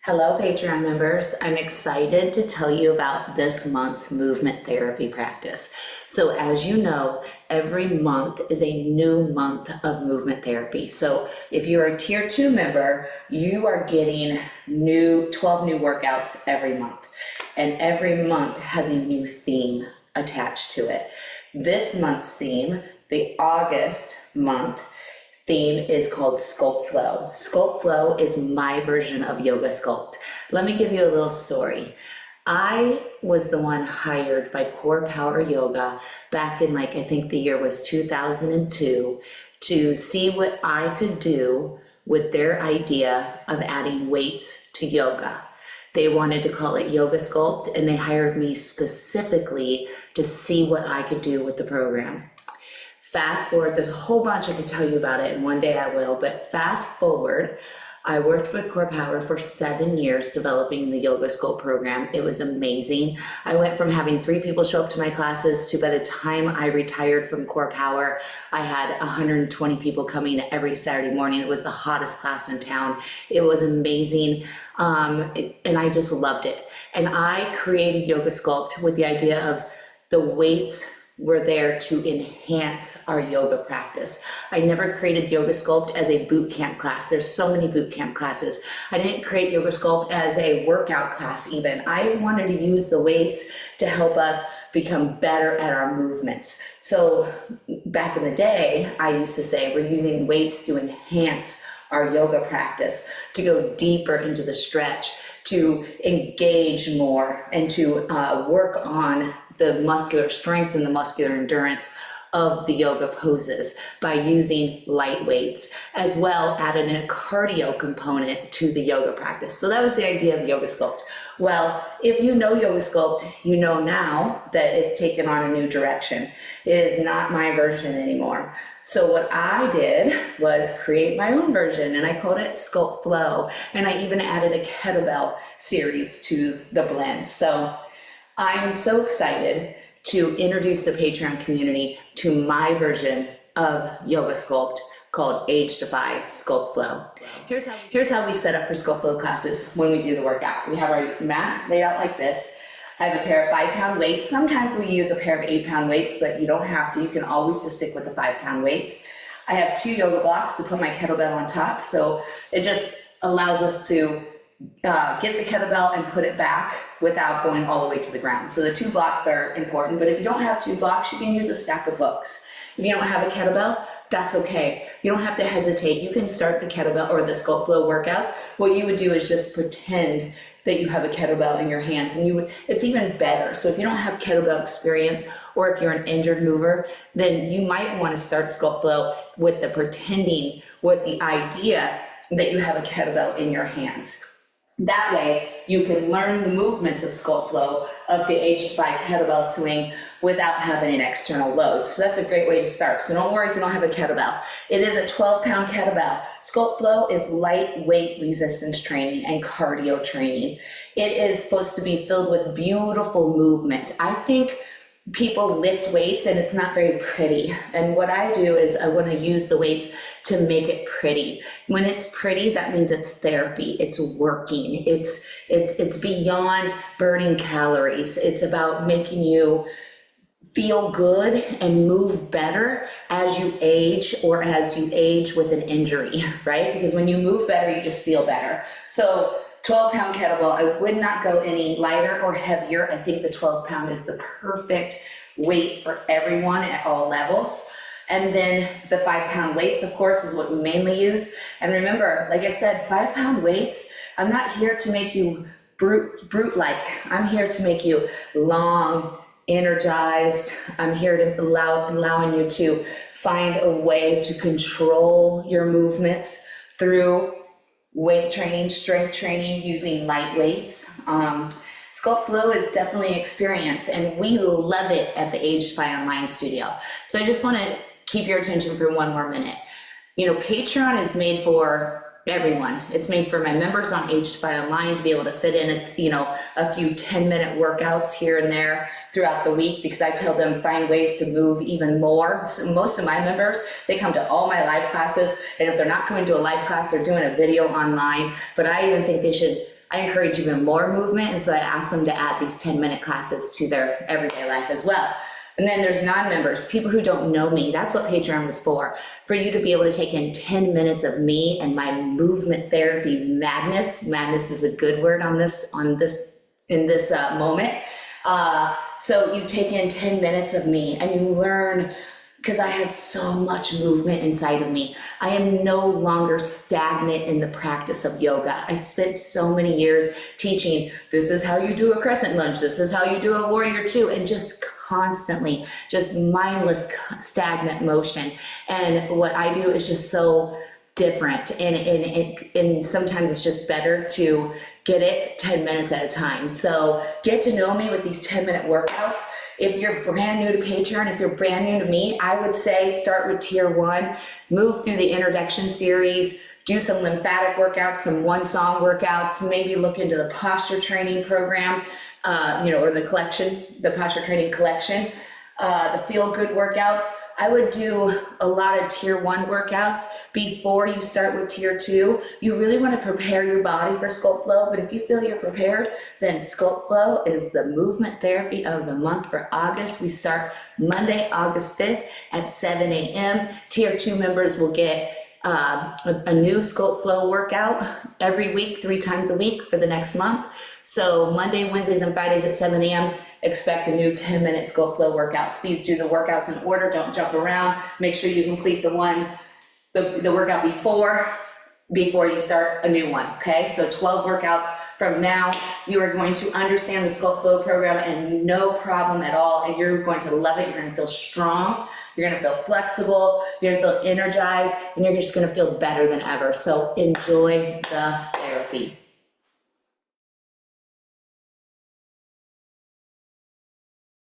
Hello, Patreon members. I'm excited to tell you about this month's movement therapy practice. So as you know, every month is a new month of movement therapy. So if you're a tier 2 member, you are getting 12 new workouts every month. And every month has a new theme attached to it. This month's theme, the August month, theme is called SculptFLOW. SculptFLOW is my version of Yoga Sculpt. Let me give you a little story. I was the one hired by Core Power Yoga back in I think the year was 2002 to see what I could do with their idea of adding weights to yoga. They wanted to call it Yoga Sculpt, and they hired me specifically to see what I could do with the program. Fast forward, there's a whole bunch I could tell you about it, and one day I will, but fast forward, I worked with Core Power for 7 years developing the Yoga Sculpt program. It was amazing. I went from having 3 people show up to my classes to by the time I retired from Core Power, I had 120 people coming every Saturday morning. It was the hottest class in town. It was amazing, and I just loved it. And I created Yoga Sculpt with the idea of the weights were there to enhance our yoga practice. I never created Yoga Sculpt as a boot camp class. There's so many boot camp classes. I didn't create Yoga Sculpt as a workout class even. I wanted to use the weights to help us become better at our movements. So back in the day, I used to say we're using weights to enhance our yoga practice, to go deeper into the stretch, to engage more, and to work on the muscular strength and the muscular endurance of the yoga poses by using light weights, as well added a cardio component to the yoga practice. So that was the idea of Yoga Sculpt. Well, if you know Yoga Sculpt, you know now that it's taken on a new direction. It is not my version anymore. So what I did was create my own version, and I called it SculptFLOW, and I even added a kettlebell series to the blend. So I'm so excited to introduce the Patreon community to my version of Yoga Sculpt called AgeDEFY SculptFLOW. Here's how we set up for SculptFLOW classes when we do the workout. We have our mat laid out like this. I have a pair of 5-pound weights. Sometimes we use a pair of 8-pound weights, but you don't have to. You can always just stick with the 5-pound weights. I have 2 yoga blocks to put my kettlebell on top, so it just allows us to get the kettlebell and put it back without going all the way to the ground. So the 2 blocks are important, but if you don't have 2 blocks, you can use a stack of books. If you don't have a kettlebell, that's okay. You don't have to hesitate. You can start the kettlebell or the SculptFLOW workouts. What you would do is just pretend that you have a kettlebell in your hands, and it's even better. So if you don't have kettlebell experience, or if you're an injured mover, then you might want to start SculptFLOW with the pretending, with the idea that you have a kettlebell in your hands. That way, you can learn the movements of SculptFLOW of the AgeDEFY kettlebell swing without having an external load. So that's a great way to start. So don't worry if you don't have a kettlebell. It is a 12-pound kettlebell. SculptFLOW is lightweight resistance training and cardio training. It is supposed to be filled with beautiful movement. I think people lift weights and it's not very pretty. And what I do is I want to use the weights to make it pretty. When it's pretty, that means it's therapy, it's working, it's beyond burning calories. It's about making you feel good and move better as you age, or as you age with an injury, right? Because when you move better, you just feel better. So 12-pound kettlebell, I would not go any lighter or heavier. I think the 12-pound is the perfect weight for everyone at all levels. And then the 5-pound weights, of course, is what we mainly use. And remember, like I said, 5-pound weights, I'm not here to make you brute-like. I'm here to make you long, energized. I'm here to allowing you to find a way to control your movements through weight training, strength training, using light weights. SculptFLOW is definitely an experience, and we love it at the AgeDEFY Online Studio. So I just want to keep your attention for one more minute. You know, Patreon is made for everyone. It's made for my members on AgeDEFY Online to be able to fit in, a few 10-minute workouts here and there throughout the week, because I tell them find ways to move even more. So most of my members, they come to all my live classes, and if they're not coming to a live class, they're doing a video online. But I even think I encourage even more movement, and so I ask them to add these 10-minute classes to their everyday life as well. And then there's non-members, people who don't know me. That's what Patreon was for you to be able to take in 10 minutes of me and my movement therapy madness. Madness is a good word in this moment. So you take in 10 minutes of me and you learn, because I have so much movement inside of me. I am no longer stagnant in the practice of yoga. I spent so many years teaching, this is how you do a crescent lunge, this is how you do a warrior two, and just constantly, just mindless, stagnant motion. And what I do is just so different. And sometimes it's just better to get it 10 minutes at a time. So get to know me with these 10-minute workouts. If you're brand new to Patreon, if you're brand new to me, I would say start with tier 1, move through the introduction series, do some lymphatic workouts, some one-song workouts, maybe look into the posture training program, or the collection, the posture training collection, the feel-good workouts. I would do a lot of tier 1 workouts before you start with tier 2. You really want to prepare your body for SculptFLOW, but if you feel you're prepared, then SculptFLOW is the movement therapy of the month for August. We start Monday, August 5th at 7 a.m. Tier 2 members will get a new SculptFLOW workout every week, 3 times a week for the next month. So Monday, Wednesdays, and Fridays at 7 a.m. expect a new 10-minute SculptFLOW workout. Please do the workouts in order. Don't jump around. Make sure you complete the workout before you start a new one. Okay, so 12 workouts from now. You are going to understand the SculptFLOW program and no problem at all. And you're going to love it. You're going to feel strong. You're going to feel flexible. You're going to feel energized, and you're just going to feel better than ever. So enjoy the therapy.